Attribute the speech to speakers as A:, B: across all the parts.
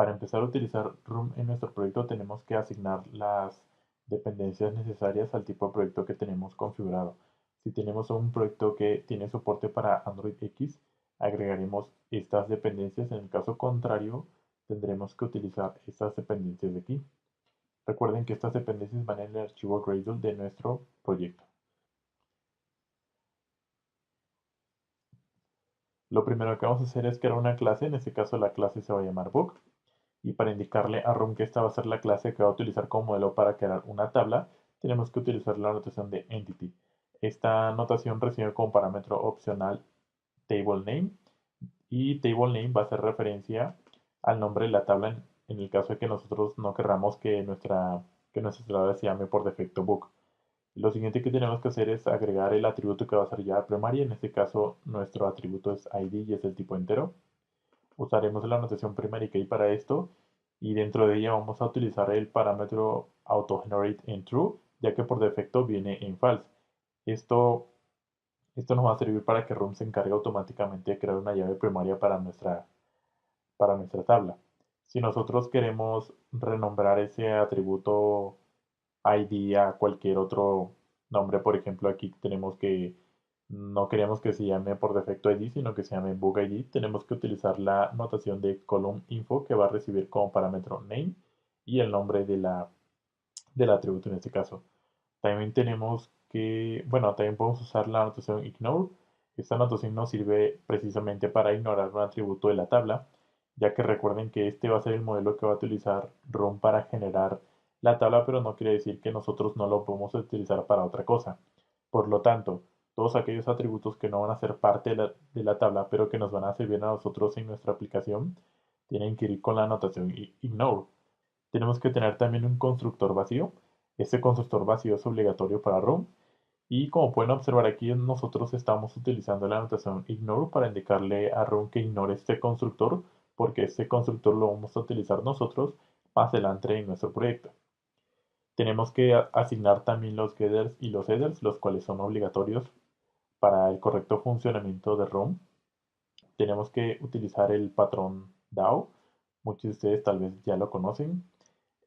A: Para empezar a utilizar Room en nuestro proyecto tenemos que asignar las dependencias necesarias al tipo de proyecto que tenemos configurado. Si tenemos un proyecto que tiene soporte para Android X, agregaremos estas dependencias. En el caso contrario, tendremos que utilizar estas dependencias de aquí. Recuerden que estas dependencias van en el archivo Gradle de nuestro proyecto. Lo primero que vamos a hacer es crear una clase. En este caso la clase se va a llamar Book. Y para indicarle a Room que esta va a ser la clase que va a utilizar como modelo para crear una tabla, tenemos que utilizar la notación de Entity. Esta notación recibe como parámetro opcional Table Name, y Table Name va a hacer referencia al nombre de la tabla en el caso de que nosotros no querramos que nuestra tabla se llame por defecto Book. Lo siguiente que tenemos que hacer es agregar el atributo que va a ser llave primaria. En este caso nuestro atributo es ID y es el tipo entero. Usaremos la notación primary key para esto, y dentro de ella vamos a utilizar el parámetro AutoGenerate en True, ya que por defecto viene en False. Esto nos va a servir para que Room se encargue automáticamente de crear una llave primaria para nuestra tabla. Si nosotros queremos renombrar ese atributo ID a cualquier otro nombre, por ejemplo, aquí tenemos que no queremos que se llame por defecto ID, sino que se llame Book ID, tenemos que utilizar la notación de column info, que va a recibir como parámetro name y el nombre del atributo en este caso. También también podemos usar la notación ignore. Esta notación nos sirve precisamente para ignorar un atributo de la tabla, ya que recuerden que este va a ser el modelo que va a utilizar Room para generar la tabla, pero no quiere decir que nosotros no lo podemos utilizar para otra cosa. Por lo tanto, todos aquellos atributos que no van a ser parte de la tabla, pero que nos van a servir a nosotros en nuestra aplicación, tienen que ir con la notación ignore. Tenemos que tener también un constructor vacío. Este constructor vacío es obligatorio para Room. Y como pueden observar aquí, nosotros estamos utilizando la notación ignore para indicarle a Room que ignore este constructor, porque este constructor lo vamos a utilizar nosotros más adelante en nuestro proyecto. Tenemos que asignar también los getters y los headers, los cuales son obligatorios para el correcto funcionamiento de Room. Tenemos que utilizar el patrón DAO. Muchos de ustedes tal vez ya lo conocen.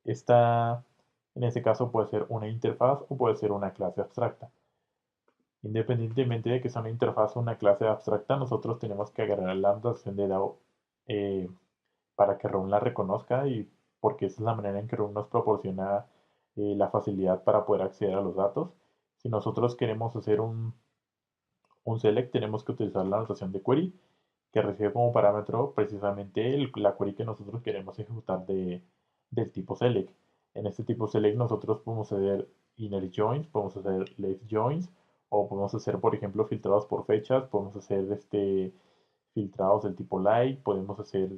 A: En este caso puede ser una interfaz o puede ser una clase abstracta. Independientemente de que sea una interfaz o una clase abstracta, nosotros tenemos que agregar la notación de DAO eh, para que Room la reconozca, y porque esa es la manera en que Room nos proporciona la facilidad para poder acceder a los datos. Si nosotros queremos hacer un select, tenemos que utilizar la notación de query, que recibe como parámetro precisamente la query que nosotros queremos ejecutar del tipo select. En este tipo select nosotros podemos hacer inner joins, podemos hacer left joins, o podemos hacer, por ejemplo, filtrados por fechas, podemos hacer filtrados del tipo like, podemos hacer,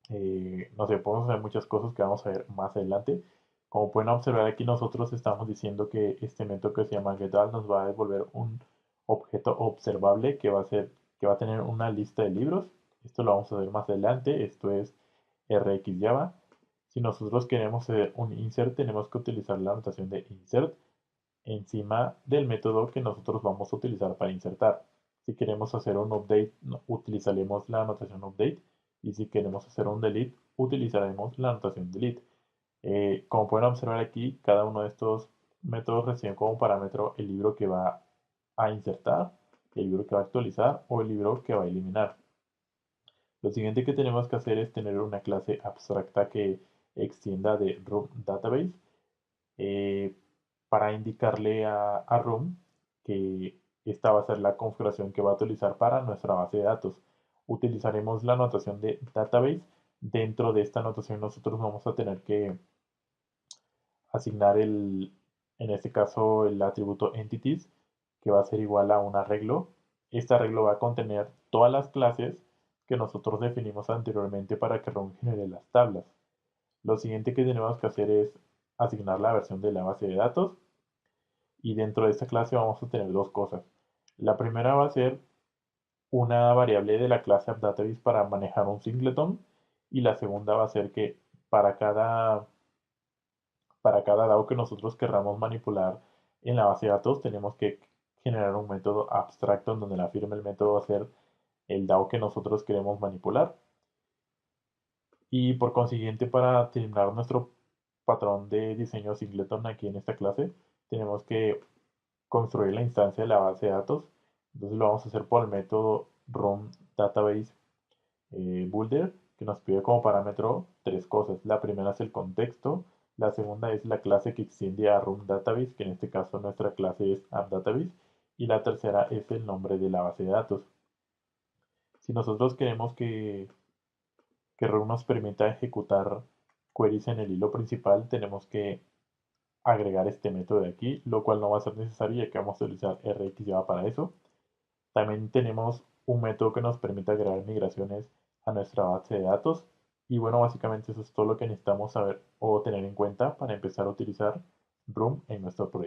A: no sé, podemos hacer muchas cosas que vamos a ver más adelante. Como pueden observar aquí, nosotros estamos diciendo que este método que se llama getAll nos va a devolver un objeto observable que va a tener una lista de libros. Esto lo vamos a ver más adelante. Esto es RxJava. Si nosotros queremos hacer un insert, tenemos que utilizar la notación de insert encima del método que nosotros vamos a utilizar para insertar. Si queremos hacer un update, utilizaremos la notación update. Y si queremos hacer un delete, utilizaremos la notación delete. Como pueden observar aquí, cada uno de estos métodos recibe como parámetro el libro que va a insertar, el libro que va a actualizar o el libro que va a eliminar. Lo siguiente que tenemos que hacer es tener una clase abstracta que extienda de Room Database, eh, para indicarle a Room que esta va a ser la configuración que va a utilizar para nuestra base de datos. Utilizaremos la notación de database. Dentro de esta notación nosotros vamos a tener que asignar en este caso, el atributo entities, que va a ser igual a un arreglo. Este arreglo va a contener todas las clases que nosotros definimos anteriormente para que Room genere las tablas. Lo siguiente que tenemos que hacer es asignar la versión de la base de datos, y dentro de esta clase vamos a tener dos cosas. La primera va a ser una variable de la clase AppDatabase para manejar un singleton, y la segunda va a ser que para cada para cada DAO que nosotros querramos manipular en la base de datos, tenemos que generar un método abstracto en donde la firma del método va a ser el DAO que nosotros queremos manipular. Y por consiguiente, para terminar nuestro patrón de diseño singleton aquí en esta clase, tenemos que construir la instancia de la base de datos. Entonces lo vamos a hacer por el método run database builder, que nos pide como parámetro tres cosas. La primera es el contexto, la segunda es la clase que extiende a run database, que en este caso nuestra clase es appdatabase, y la tercera es el nombre de la base de datos. Si nosotros queremos que run nos permita ejecutar queries en el hilo principal, tenemos que agregar este método de aquí, lo cual no va a ser necesario ya que vamos a utilizar RxJava para eso. También tenemos un método que nos permite agregar migraciones a nuestra base de datos. Y bueno, básicamente eso es todo lo que necesitamos saber o tener en cuenta para empezar a utilizar Room en nuestro proyecto.